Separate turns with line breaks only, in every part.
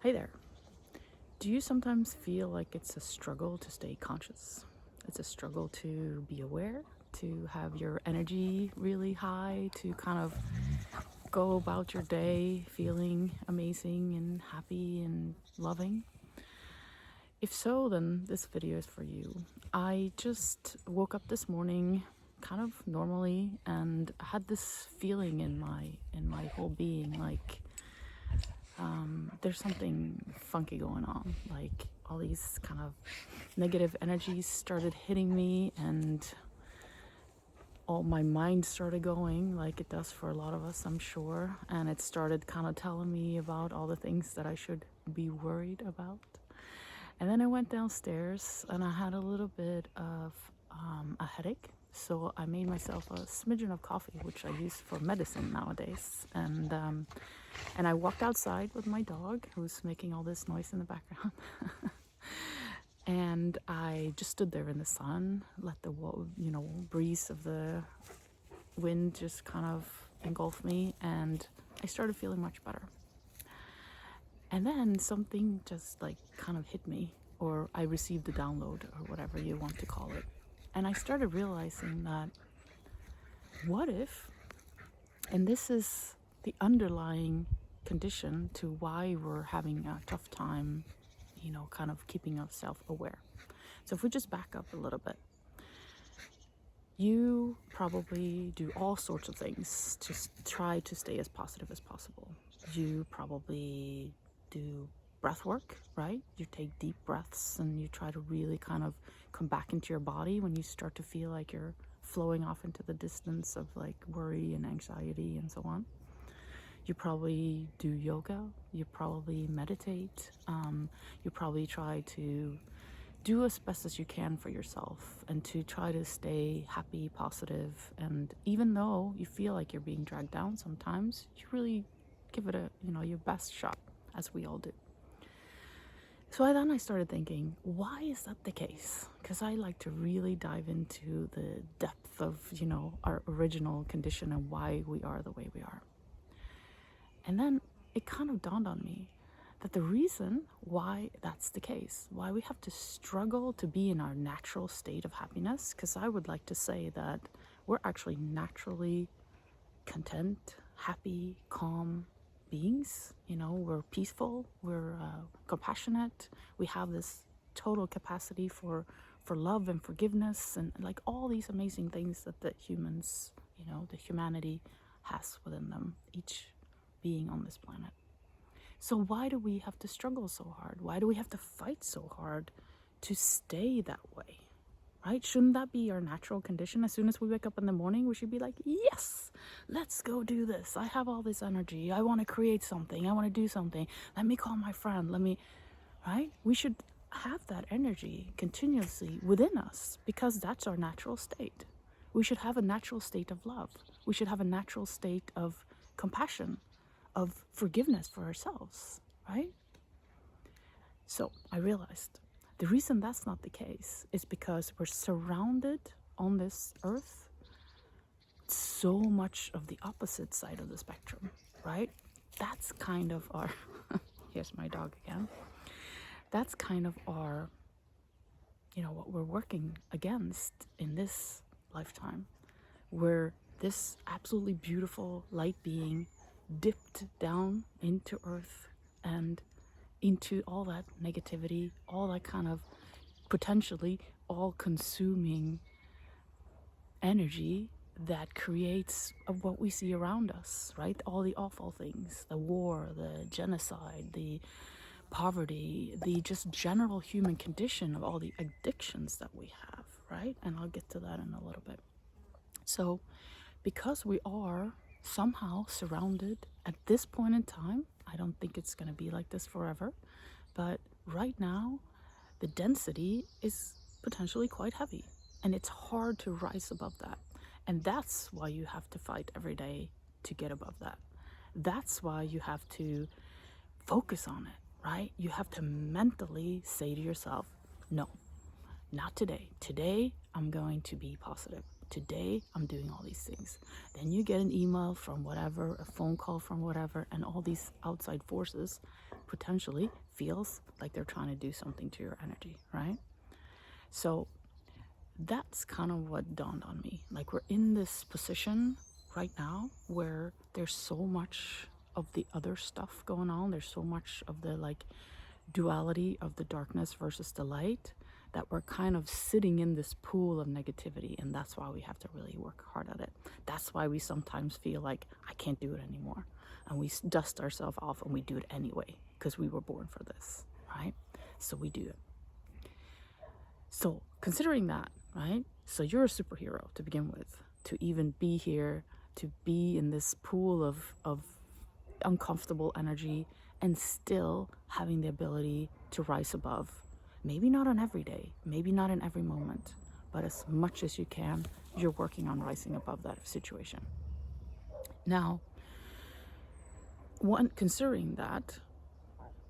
Hey there. Do you sometimes feel like it's a struggle to stay conscious? It's a struggle to be aware, to have your energy really high, to kind of go about your day feeling amazing and happy and loving? If so, then this video is for you. I just woke up this morning kind of normally and had this feeling in my whole being, like there's something funky going on. Like all these kind of negative energies started hitting me, and all my mind started going like it does for a lot of us, I'm sure. And it started kind of telling me about all the things that I should be worried about. And then I went downstairs and I had a little bit of a headache. So I made myself a smidgen of coffee, which I use for medicine nowadays. And I walked outside with my dog, who's making all this noise in the background. And I just stood there in the sun, let the breeze of the wind just kind of engulf me, and I started feeling much better. And then something just like kind of hit me, or I received a download, or whatever you want to call it. And I started realizing that what if, and this is the underlying condition to why we're having a tough time, kind of keeping ourselves aware. So if we just back up a little bit, you probably do all sorts of things to try to stay as positive as possible. You probably do breath work, right? You take deep breaths and you try to really kind of come back into your body when you start to feel like you're flowing off into the distance of like worry and anxiety and so on. You probably do yoga, you probably meditate, you probably try to do as best as you can for yourself and to try to stay happy, positive. And even though you feel like you're being dragged down sometimes, you really give it your best shot, as we all do. So then I started thinking, why is that the case? Because I like to really dive into the depth of, our original condition and why we are the way we are. And then it kind of dawned on me that the reason why that's the case, why we have to struggle to be in our natural state of happiness, because I would like to say that we're actually naturally content, happy, calm beings. We're peaceful, we're compassionate, we have this total capacity for love and forgiveness, and like all these amazing things that the humans, the humanity has within them, each being on this planet. So why do we have to struggle so hard? Why do we have to fight so hard to stay that way? Right? Shouldn't that be our natural condition? As soon as we wake up in the morning, we should be like, yes, let's go do this. I have all this energy. I want to create something. I want to do something. Let me call my friend. Right? We should have that energy continuously within us, because that's our natural state. We should have a natural state of love. We should have a natural state of compassion, of forgiveness for ourselves, right? So I realized the reason that's not the case is because we're surrounded on this earth so much of the opposite side of the spectrum, right? That's kind of our, here's my dog again. That's kind of our, what we're working against in this lifetime, where this absolutely beautiful light being dipped down into earth and into all that negativity, all that kind of potentially all-consuming energy that creates of what we see around us, right? All the awful things, the war, the genocide, the poverty, the just general human condition of all the addictions that we have, right? And I'll get to that in a little bit. So because we are somehow surrounded at this point in time, I don't think it's going to be like this forever, but right now the density is potentially quite heavy, and it's hard to rise above that. And that's why you have to fight every day to get above that. That's why you have to focus on it, right? You have to mentally say to yourself, no, not today. Today I'm going to be positive. Today I'm doing all these things. Then you get an email from whatever, a phone call from whatever, and all these outside forces potentially feels like they're trying to do something to your energy, right? So that's kind of what dawned on me. Like, we're in this position right now where there's so much of the other stuff going on. There's so much of the like duality of the darkness versus the light, that we're kind of sitting in this pool of negativity, and that's why we have to really work hard at it. That's why we sometimes feel like, I can't do it anymore, and we dust ourselves off and we do it anyway because we were born for this, right? So we do it. So considering that, right? So you're a superhero to begin with, to even be here, to be in this pool of uncomfortable energy, and still having the ability to rise above. Maybe not on every day, maybe not in every moment, but as much as you can, you're working on rising above that situation. Now, considering that,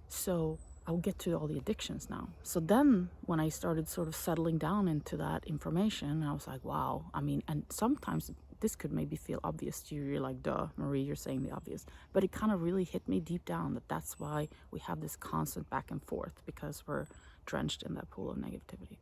so I'll get to all the addictions now. So then when I started sort of settling down into that information, I was like, wow. I mean, and sometimes this could maybe feel obvious to you. You're like, duh, Marie, you're saying the obvious. But it kind of really hit me deep down that that's why we have this constant back and forth, because we're drenched in that pool of negativity.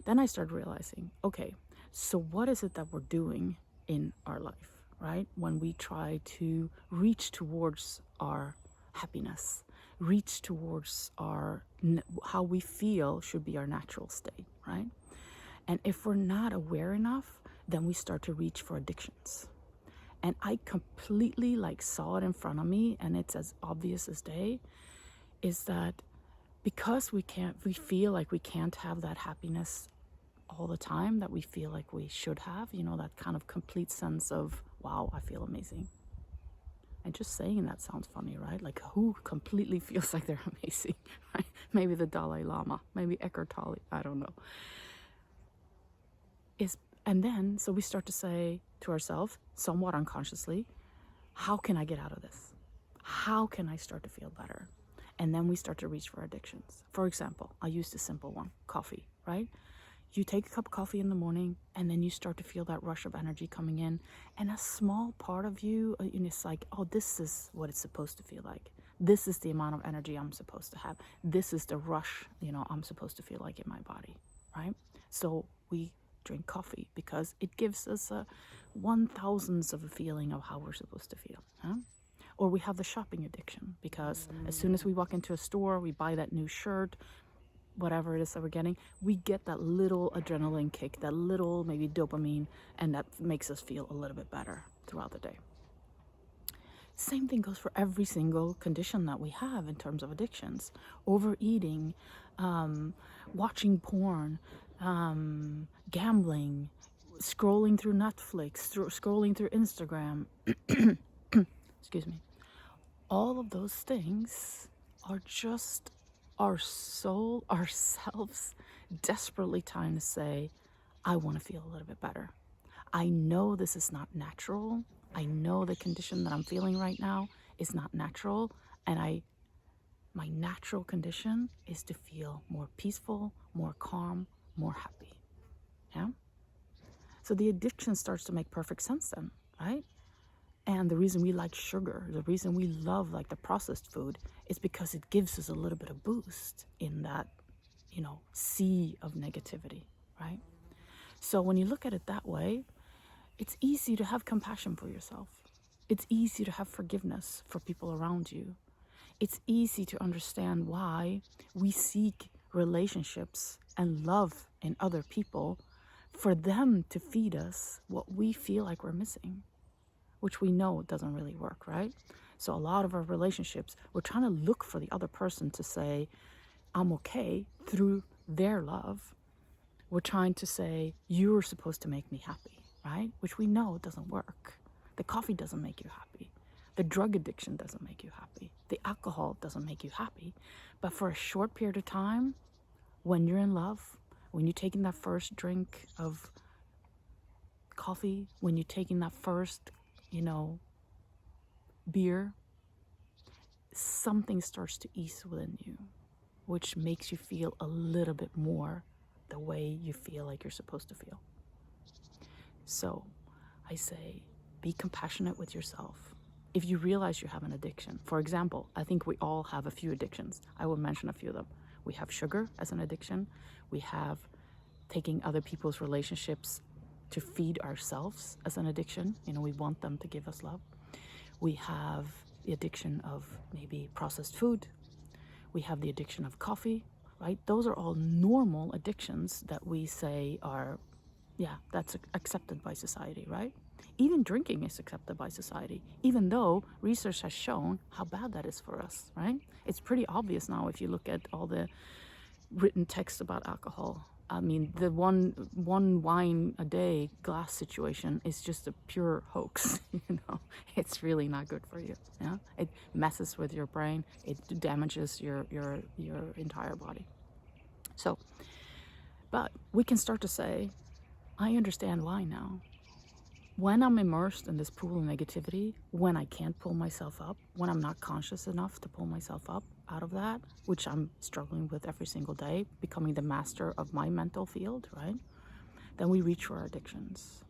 Then I started realizing, okay, so what is it that we're doing in our life, right? When we try to reach towards our happiness, reach towards our how we feel should be our natural state, right? And if we're not aware enough, then we start to reach for addictions. And I completely like saw it in front of me, and it's as obvious as day, is that because we feel like we can't have that happiness all the time that we feel like we should have, you know, that kind of complete sense of, wow, I feel amazing. And just saying that sounds funny, right? Like, who completely feels like they're amazing, right? Maybe the Dalai Lama, maybe Eckhart Tolle, I don't know. And then, so we start to say to ourselves, somewhat unconsciously, how can I get out of this? How can I start to feel better? And then we start to reach for addictions. For example, I'll use the simple one, coffee, right? You take a cup of coffee in the morning, and then you start to feel that rush of energy coming in. And a small part of you, and it's like, oh, this is what it's supposed to feel like. This is the amount of energy I'm supposed to have. This is the rush, you know, I'm supposed to feel like in my body, right? So we drink coffee because it gives us a 1,000th of a feeling of how we're supposed to feel, huh? Or we have the shopping addiction, because as soon as we walk into a store, we buy that new shirt, whatever it is that we're getting, we get that little adrenaline kick, that little maybe dopamine, and that makes us feel a little bit better throughout the day. Same thing goes for every single condition that we have in terms of addictions. Overeating, watching porn, gambling, scrolling through Netflix, scrolling through Instagram. Excuse me. All of those things are just our soul, ourselves, desperately trying to say, I want to feel a little bit better. I know this is not natural. I know the condition that I'm feeling right now is not natural. And my natural condition is to feel more peaceful, more calm, more happy. Yeah? So the addiction starts to make perfect sense then, right? And the reason we like sugar, the reason we love like the processed food, is because it gives us a little bit of boost in that, you know, sea of negativity, right? So when you look at it that way, it's easy to have compassion for yourself. It's easy to have forgiveness for people around you. It's easy to understand why we seek relationships and love in other people, for them to feed us what we feel like we're missing, which we know doesn't really work, right? So a lot of our relationships, we're trying to look for the other person to say, I'm okay, through their love. We're trying to say, you're supposed to make me happy, right? Which we know doesn't work. The coffee doesn't make you happy. The drug addiction doesn't make you happy. The alcohol doesn't make you happy. But for a short period of time, when you're in love, when you're taking that first drink of coffee, when you're taking that first, you know, beer, something starts to ease within you, which makes you feel a little bit more the way you feel like you're supposed to feel. So I say, be compassionate with yourself. if you realize you have an addiction, for example, I think we all have a few addictions. I will mention a few of them. We have sugar as an addiction. We have taking other people's relationships to feed ourselves as an addiction. We want them to give us love. We have the addiction of maybe processed food. We have the addiction of coffee, right? Those are all normal addictions that we say are, yeah, that's accepted by society, right? Even drinking is accepted by society, even though research has shown how bad that is for us, right? It's pretty obvious now if you look at all the written text about alcohol. I mean, the one wine a day glass situation is just a pure hoax. It's really not good for you. Yeah, it messes with your brain. It damages your entire body. So, but we can start to say, I understand why now. When I'm immersed in this pool of negativity, when I can't pull myself up, when I'm not conscious enough to pull myself up out of that, which I'm struggling with every single day, becoming the master of my mental field, right? Then we reach for our addictions.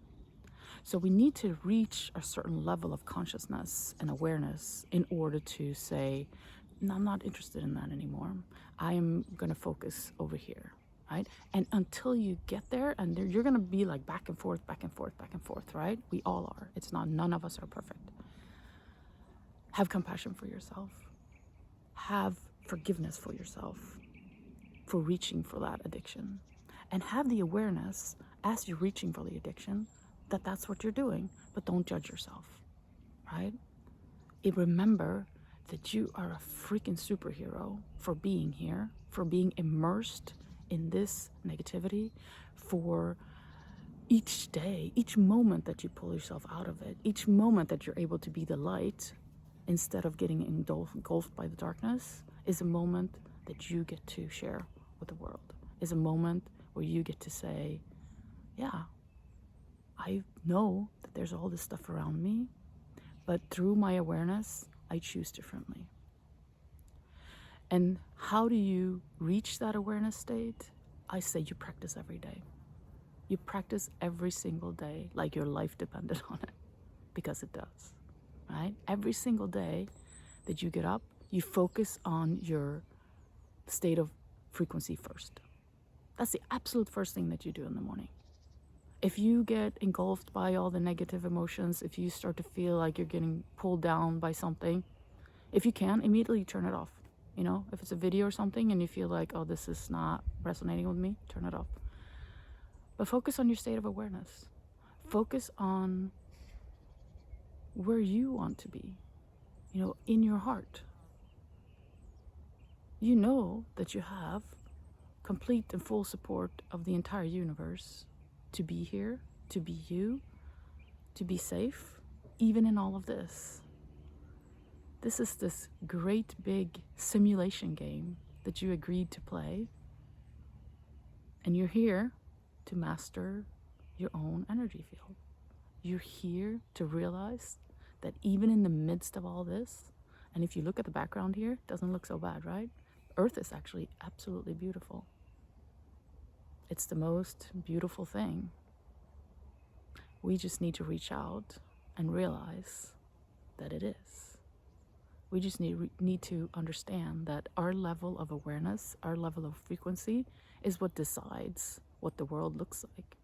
So we need to reach a certain level of consciousness and awareness in order to say, no, I'm not interested in that anymore. I am going to focus over here. Right? And until you get there, and you're going to be like back and forth, back and forth, back and forth, right? We all are. It's not, none of us are perfect. Have compassion for yourself. Have forgiveness for yourself for reaching for that addiction. And have the awareness as you're reaching for the addiction that that's what you're doing, but don't judge yourself, right? Remember that you are a freaking superhero for being here, for being immersed in this negativity, for each day, each moment that you pull yourself out of it, each moment that you're able to be the light instead of getting engulfed by the darkness, is a moment that you get to share with the world, is a moment where you get to say, yeah, I know that there's all this stuff around me, but through my awareness, I choose differently. And how do you reach that awareness state? I say you practice every day. You practice every single day like your life depended on it, because it does, right? Every single day that you get up, you focus on your state of frequency first. That's the absolute first thing that you do in the morning. If you get engulfed by all the negative emotions, if you start to feel like you're getting pulled down by something, if you can, immediately turn it off. If it's a video or something and you feel like, oh, this is not resonating with me, turn it off. But focus on your state of awareness. Focus on where you want to be, in your heart. You know that you have complete and full support of the entire universe to be here, to be you, to be safe, even in all of this. This is this great big simulation game that you agreed to play. And you're here to master your own energy field. You're here to realize that even in the midst of all this, and if you look at the background here, it doesn't look so bad, right? Earth is actually absolutely beautiful. It's the most beautiful thing. We just need to reach out and realize that it is. We just need to understand that our level of awareness, our level of frequency, is what decides what the world looks like.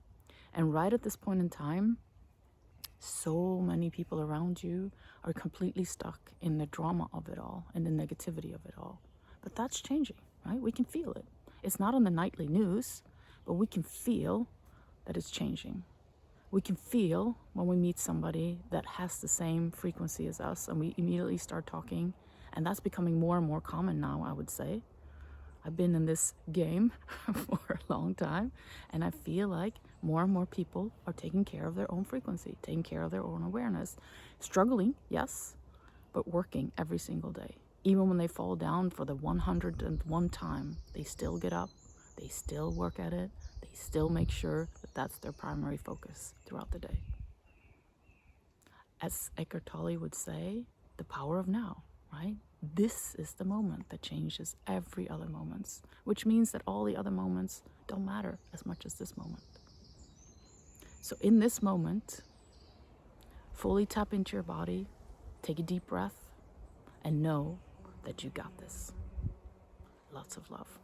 And right at this point in time, so many people around you are completely stuck in the drama of it all and the negativity of it all. But that's changing, right? We can feel it. It's not on the nightly news, but we can feel that it's changing. We can feel when we meet somebody that has the same frequency as us and we immediately start talking. And that's becoming more and more common now, I would say. I've been in this game for a long time, and I feel like more and more people are taking care of their own frequency, taking care of their own awareness. Struggling, yes, but working every single day. Even when they fall down for the 101 time, they still get up, they still work at it, they still make sure that that's their primary focus throughout the day. As Eckhart Tolle would say, the power of now, right? This is the moment that changes every other moments, which means that all the other moments don't matter as much as this moment. So in this moment, fully tap into your body, Take a deep breath and know that you got this. Lots of love.